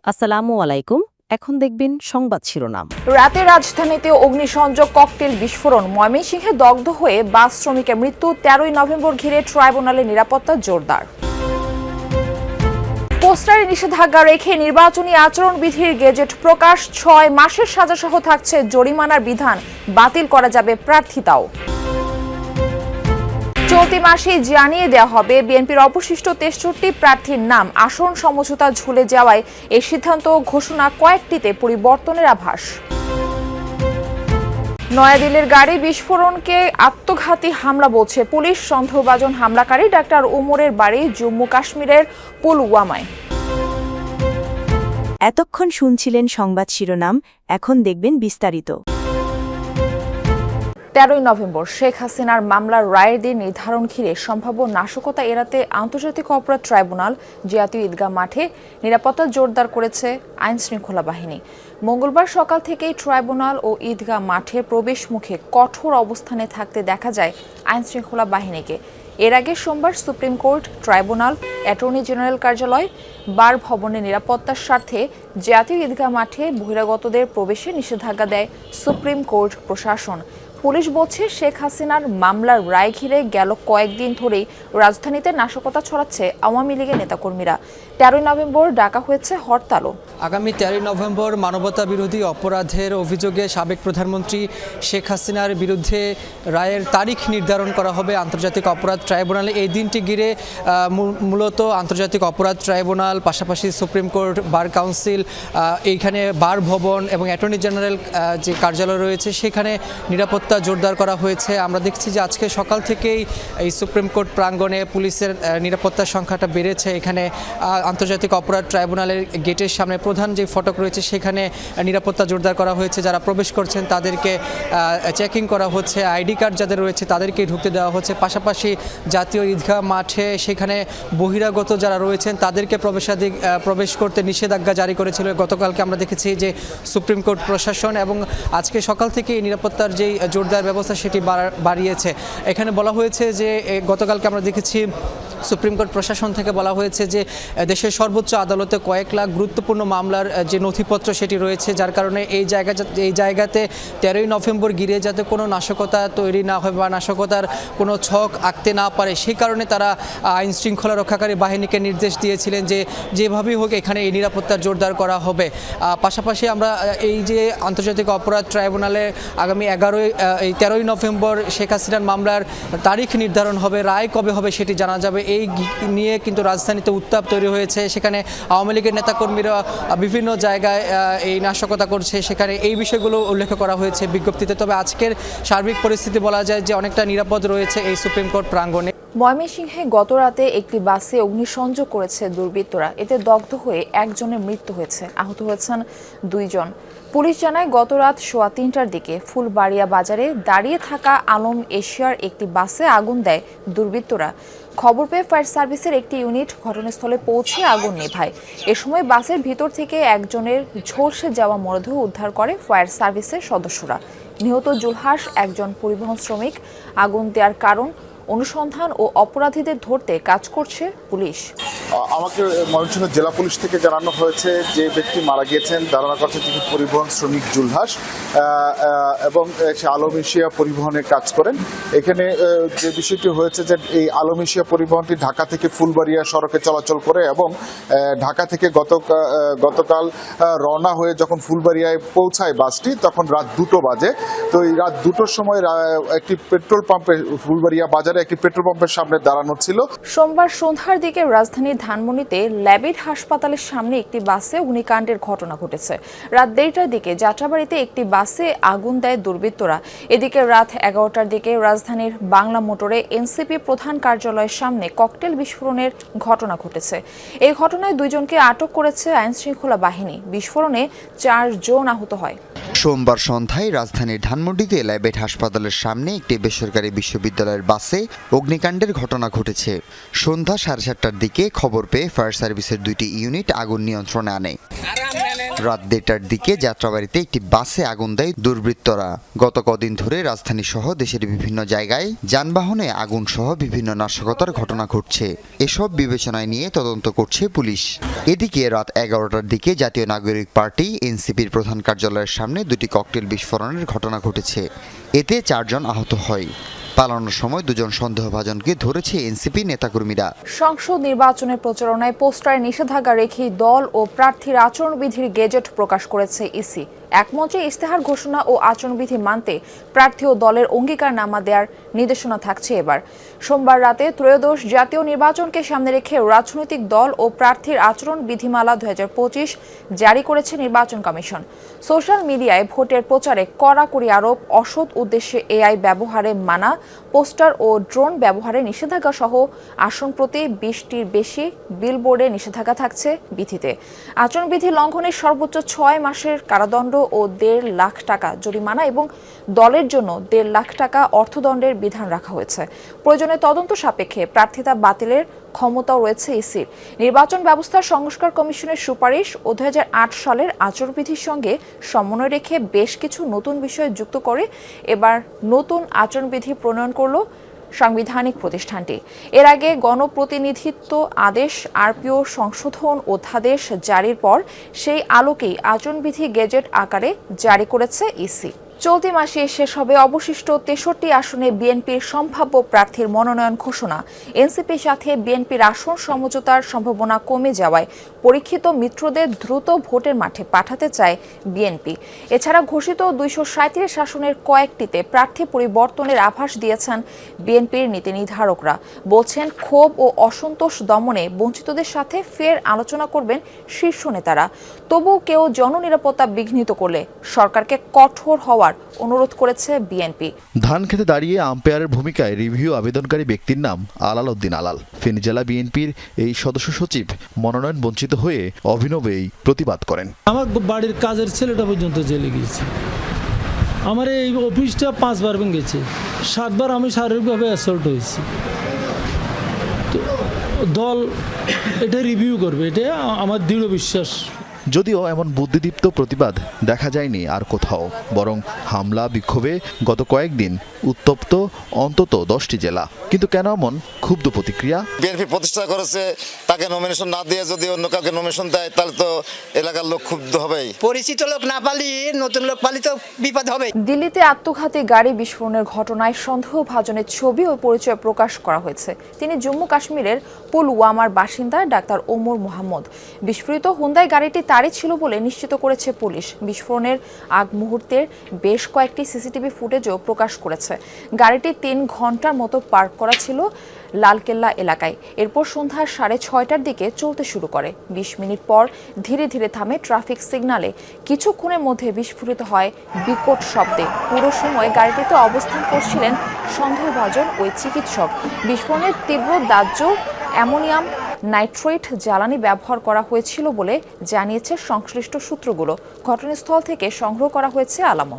আসসালামু আলাইকুম। এখন দেখবেন সংবাদ শিরোনাম। রাতে রাজধানীতে অগ্নিসংযোগ ককটেল বিস্ফোরণ, ময়মনসিংহে দগ্ধ হয়ে বাস শ্রমিকের মৃত্যু। 13ই নভেম্বর ঘিরে ট্রাইব্যুনালে নিরাপত্তা জোরদার। পোস্টারে নিষেধাজ্ঞা রেখে নির্বাচনী আচরণবিধির গেজেট প্রকাশ। 6 মাসের সাজাসহ থাকছে জরিমানার বিধান, বাতিল করা যাবে প্রার্থিতাও। চলতি মাসেই জানিয়ে দেওয়া হবে বিএনপির অবশিষ্ট 63 প্রার্থীর নাম। আসন সমঝোতা ঝুলে যাওয়ায় এই সিদ্ধান্ত ঘোষণা, কয়েকটিতে পরিবর্তনের আভাস। নয়াদিল্লির গাড়ি বিস্ফোরণকে আত্মঘাতী হামলা বলছে পুলিশ। সন্দেহভাজন হামলাকারী ডাক্তার উমরের বাড়ি জম্মু কাশ্মীরের পুলওয়ামায়। এতক্ষণ শুনছিলেন সংবাদ শিরোনাম, এখন দেখবেন বিস্তারিত। 13ই নভেম্বর শেখ হাসিনার মামলার রায়ের দিন নির্ধারণ ঘিরে সম্ভাব্য নাশকতা এড়াতে আন্তর্জাতিক অপরাধ ট্রাইব্যুনাল জাতীয় ঈদগাহ মাঠে নিরাপত্তা জোরদার করেছে আইন শৃঙ্খলা বাহিনী। মঙ্গলবার সকাল থেকেই ট্রাইব্যুনাল ও ঈদগাহ মাঠের প্রবেশ মুখে কঠোর অবস্থানে থাকতে দেখা যায় আইন শৃঙ্খলা বাহিনীকে। এর আগে সোমবার supreme court, tribunal, attorney general কার্যালয়, বার ভবনের নিরাপত্তার স্বার্থে জাতীয় ঈদগাহ মাঠে বহিরাগতদের প্রবেশে নিষেধাজ্ঞা দেয় সুপ্রিম কোর্ট প্রশাসন। পুলিশ বলছে, শেখ হাসিনার মামলার রায় ঘিরে গেল কয়েকদিন ধরেই রাজধানীতে নাশকতা ছড়াচ্ছে আওয়ামী লীগের নেতাকর্মীরা। 13ই নভেম্বর ডাকা হয়েছে হরতালও। আগামী 13ই নভেম্বর মানবতা বিরোধী অপরাধের অভিযোগে সাবেক প্রধানমন্ত্রী শেখ হাসিনার বিরুদ্ধে রায়ের তারিখ নির্ধারণ করা হবে আন্তর্জাতিক অপরাধ ট্রাইব্যুনালে। এই দিনটি ঘিরে মূলত আন্তর্জাতিক অপরাধ ট্রাইব্যুনাল, পাশাপাশি সুপ্রিম কোর্ট, বার কাউন্সিল, এইখানে বার ভবন এবং অ্যাটর্নি জেনারেল যে কার্যালয় রয়েছে সেখানে নিরাপত্তা জোরদার করা হয়েছে। আমরা দেখছি যে আজকে সকাল থেকেই এই সুপ্রিম কোর্ট প্রাঙ্গণে পুলিশের নিরাপত্তার সংখ্যাটা বেড়েছে। এখানে আন্তর্জাতিক অপরাধ ট্রাইব্যুনালের গেটের সামনে প্রধান যে ফটক রয়েছে সেখানে নিরাপত্তা জোরদার করা হয়েছে। যারা প্রবেশ করছেন তাদেরকে চেকিং করা হচ্ছে, আইডি কার্ড যাদের রয়েছে তাদেরকেই ঢুকতে দেওয়া হচ্ছে। পাশাপাশি জাতীয় ঈদগাহ মাঠে সেখানে বহিরাগত যারা রয়েছেন তাদেরকে প্রবেশ করতে নিষেধাজ্ঞা জারি করেছিল গতকালকে। আমরা দেখেছি যে সুপ্রিম কোর্ট প্রশাসন এবং আজকে সকাল থেকে নিরাপত্তার যেই জোরদার ব্যবস্থা সেটি বাড়িয়েছে। এখানে বলা হয়েছে যে গতকালকে আমরা দেখেছি সুপ্রিম কোর্ট প্রশাসন থেকে বলা হয়েছে যে দেশের সর্বোচ্চ আদালতে কয়েক লাখ গুরুত্বপূর্ণ মামলার যে নথিপত্র সেটি রয়েছে, যার কারণে এই জায়গাতে 13ই নভেম্বর ঘিরে যাতে কোনো নাশকতা তৈরি না হয় বা নাশকতার কোনো ছক আঁকতে না পারে, সেই কারণে তারা আইন শৃঙ্খলা রক্ষাকারী বাহিনীকে নির্দেশ দিয়েছিলেন যে যেভাবেই হোক এখানে এই নিরাপত্তা জোরদার করা হবে। পাশাপাশি আমরা এই যে আন্তর্জাতিক অপরাধ ট্রাইব্যুনালে আগামী 13ই নভেম্বর শেখ হাসিনার মামলার তারিখ নির্ধারণ হবে, রায় কবে হবে সেটি জানা যাবে। এই নিয়ে কিন্তু রাজধানীতে উত্তাপ তৈরি হয়েছে। সেখানে আওয়ামী লীগের নেতাকর্মীরা বিভিন্ন জায়গায় এই নাশকতা করছে, সেখানে এই বিষয়গুলো উল্লেখ করা হয়েছে বিজ্ঞপ্তিতে। তবে আজকের সার্বিক পরিস্থিতি বলা যায় যে অনেকটা নিরাপদ রয়েছে এই সুপ্রিম কোর্ট প্রাঙ্গণে। ময়মনসিংহে গতরাতে একটি বাসে অগ্নিসংযোগ করেছে দুর্বৃত্তরা। এতে দগ্ধ হয়ে একজনের মৃত্যু হয়েছে, আহত হয়েছেন 2 জন। পুলিশ জানায়, গতরাত 3:15টার দিকে ফুলবাড়িয়া বাজারে দাঁড়িয়ে থাকা আলম এশিয়ার একটি বাসে আগুন দেয় দুর্বৃত্তরা। খবর পেয়ে ফায়ার সার্ভিসের একটি ইউনিট ঘটনাস্থলে পৌঁছে আগুন নেভায়। এ সময় বাসের ভিতর থেকে একজনের ঝলসে যাওয়া মরদেহ উদ্ধার করে ফায়ার সার্ভিসের সদস্যরা। নিহত জুলহাস একজন পরিবহন শ্রমিক। আগুন দেওয়ার কারণ অনুসন্ধান ও অপরাধীদের ধরতে কাজ করছে পুলিশ। আমাকে ময়মনসিংহ জেলা পুলিশ থেকে জানানো হয়েছে যে ব্যক্তি মারা গিয়েছেন ধারণা করছে তিনি পরিবহন শ্রমিক জুলহাস এবং সে আলম এশিয়া পরিবহনে কাজ করেন। এখানে যে বিষয়টি হয়েছে যে এই আলম এশিয়া পরিবহনটি ঢাকা থেকে ফুলবাড়িয়া সড়কে চলাচল করে এবং ঢাকা থেকে গতকাল রওনা হয়ে যখন ফুলবাড়িয়ায় পৌঁছায় বাসটি তখন রাত 2টো বাজে। তো এই রাত 2টোর সময় একটি পেট্রোল পাম্পে, ফুলবাড়িয়া বাজারে একটি পেট্রোল পাম্পের সামনে দাঁড়ানো ছিল। সোমবার সন্ধ্যার দিকে রাজধানীর ধানমন্ডিতে ল্যাবিড হাসপাতালের সামনে একটি বাসে অগ্নিকাণ্ডের ঘটনা ঘটেছে। রাত 1:30টার দিকে যাত্রাবাড়িতে একটি বাসে আগুন দেয় দুর্বৃত্তরা। এদিকে রাত 11টার দিকে রাজধানীর বাংলা মোটরে এনসিপি প্রধান কার্যালয়ের সামনে ককটেল বিস্ফোরণের ঘটনা ঘটেছে। এই ঘটনায় 2 জনকে আটক করেছে আইন শৃঙ্খলা বাহিনী। বিস্ফোরণে 4 জন আহত হয়। সোমবার সন্ধ্যায় রাজধানীর ধানমন্ডিতে ল্যাবেট হাসপাতালের সামনে একটি বেসরকারি বিশ্ববিদ্যালয়ের বাসে অগ্নিকাণ্ডের ঘটনা ঘটেছে। সন্ধ্যা 7:30টার দিকে খবর পেয়ে ফায়ার সার্ভিসের 2টি ইউনিট আগুন নিয়ন্ত্রণে আনে। রাত 1:30টার দিকে যাত্রাবাড়িতে একটি বাসে আগুন দেয় দুর্বৃত্তরা। গত কদিন ধরে রাজধানী সহ দেশের বিভিন্ন জায়গায় যানবাহনে আগুন সহ বিভিন্ন নাশকতার ঘটনা ঘটছে। এসব বিবেচনায় নিয়ে তদন্ত করছে পুলিশ। এদিকে রাত 11টার দিকে জাতীয় নাগরিক পার্টি এনসিপির প্রধান কার্যালয়ের সামনে 2টি ককটেল বিস্ফোরণের ঘটনা ঘটেছে। এতে 4 জন আহত হয়। পালানোর সময় 2 জন সন্দেহভাজনকে ধরেছে এনসিপি নেতাকর্মীরা। সংসদ নির্বাচনের প্রচারণায় পোস্টারে নিষেধাজ্ঞা রেখেই দল ও প্রার্থীর আচরণবিধির গেজেট প্রকাশ করেছে ইসি। একমঞ্চে ইশতেহার ঘোষণা ও আচরণবিধি মানতে প্রার্থী ও দলের অঙ্গীকারনামা দেওয়ার নির্দেশনা থাকছে এবার। সোমবার রাতে ত্রয়োদশ জাতীয় নির্বাচনকে সামনে রেখে রাজনৈতিক দল ও প্রার্থীর আচরণ বিধিমালা 2025 জারি করেছে নির্বাচন কমিশন। সোশ্যাল মিডিয়ায় ভোটের প্রচারে কড়াকড়ি আরোপ, অসৎ উদ্দেশ্যে এআই ব্যবহারে মানা, পোস্টার ও ড্রোন ব্যবহারে নিষেধাজ্ঞা সহ আসন প্রতি 20টির বেশি বিলবোর্ডে নিষেধাজ্ঞা থাকছে বিধিতে। আচরণবিধি লঙ্ঘনের সর্বোচ্চ 6 মাসের কারাদণ্ড ও 1.5 লাখ টাকা জরিমানা এবং দলের জন্য 1.5 লাখ টাকা অর্থদণ্ডের বিধান রাখা হয়েছে। প্রয়োজনে তদন্ত সাপেক্ষে প্রার্থিতা বাতিলের ক্ষমতাও রয়েছে ইসির। নির্বাচন ব্যবস্থার সংস্কার কমিশনের সুপারিশ ও 2008 সালের আচরণবিধির সঙ্গে সমন্বয় রেখে বেশ কিছু নতুন বিষয় যুক্ত করে এবার নতুন আচরণবিধি প্রণয়ন করল সাংবিধানিক প্রতিষ্ঠানটি। এর আগে গণপ্রতিনিধিত্ব আদেশ আরপিও সংশোধন অধ্যাদেশ জারির পর সেই আলোকেই আচরণবিধি গেজেট আকারে জারি করেছে ইসি। চলতি মাসে শেষ হবে অবশিষ্ট 63 আসনে বিএনপির সম্ভাব্য প্রার্থীর মনোনয়ন ঘোষণা। এনসিপির সাথে বিএনপির আসন সমঝোতার সম্ভাবনা কমে যাওয়ায় পরীক্ষিত মিত্রদের দ্রুত ভোটের মাঠে পাঠাতে চায় বিএনপি। এছাড়া ঘোষিত 237 আসনের কয়েকটিতে প্রার্থী পরিবর্তনের আভাস দিয়েছেন বিএনপির নীতি নির্ধারকরা। বলছেন, ক্ষোভ ও অসন্তোষ দমনে বঞ্চিতদের সাথে ফের আলোচনা করবেন শীর্ষ নেতারা। তবুও কেউ জননিরাপত্তা বিঘ্নিত করলে সরকারকে কঠোর হওয়ার অনুরোধ করেছে বিএনপি। ধান খেতে দাঁড়িয়ে আম্পায়ারের ভূমিকায় রিভিউ আবেদনকারী ব্যক্তির নাম আলাল উদ্দিন আলাল। ফেনী জেলা বিএনপির এই সদস্য সচিব মনোনয়ন বঞ্চিত হয়ে অভিনবেই প্রতিবাদ করেন। আমার বাড়ির কাজের ছেলেটা পর্যন্ত জেলে গিয়েছে। আমার এই অফিসটা 5 বার ভেঙেছে, 7 বার আমি শারীরিকভাবে অ্যাসল্ট হয়েছি। দল এটা রিভিউ করবে, এটা আমার দৃঢ় বিশ্বাস। যদিও এমন বুদ্ধিদীপ্ত প্রতিবাদ দেখা যায়নি আর কোথাও, বরং হামলা বিক্ষোভে গত কয়েকদিন উত্তপ্ত অন্তত 10টি জেলা। কিন্তু কেন এমন ক্ষুব্ধ প্রতিক্রিয়া? বিএনপি প্রতিষ্ঠা করেছে, তাকে নমিনেশন না দিয়ে যদি অন্য কাউকে নমিনেশন দেয় তাহলে তো এলাকার লোক ক্ষুব্ধ হবেই। পরিচিত লোক না পালি নতুন লোক পালি তো বিপদ হবে। দিল্লিতে আত্মঘাতী গাড়ি বিস্ফোরণের ঘটনায় সন্দেহভাজনের ছবি ও পরিচয় প্রকাশ করা হয়েছে। তিনি জম্মু কাশ্মীরের পুলওয়ামার বাসিন্দা ডাক্তার ওমর মোহাম্মদ। বিস্ফোরিত হুন্দাই গাড়িটি তারই ছিল বলে নিশ্চিত করেছে পুলিশ। বিস্ফোরণের আগ মুহূর্তের বেশ কয়েকটি সিসিটিভি ফুটেজও প্রকাশ করেছে। গাড়িটি 3 ঘন্টার মতো পার্ক করা ছিল লালকেল্লা এলাকায়। এরপর সন্ধ্যা 6:30টার দিকে চলতে শুরু করে। 20 মিনিট পর ধীরে ধীরে থামে ট্রাফিক সিগন্যালে। কিছুক্ষণের মধ্যে বিস্ফোরিত হয় বিকট শব্দে। পুরো সময় গাড়িটিতে অবস্থান করছিলেন সন্দেহভাজন ওই চিকিৎসক। বিস্ফোরণের তীব্র দাহ্য অ্যামোনিয়াম নাইট্রেট জ্বালানি ব্যবহার করা হয়েছিল বলে জানিয়েছে সংশ্লিষ্ট সূত্রগুলো। ঘটনাস্থল থেকে সংগ্রহ করা হয়েছে আলামত।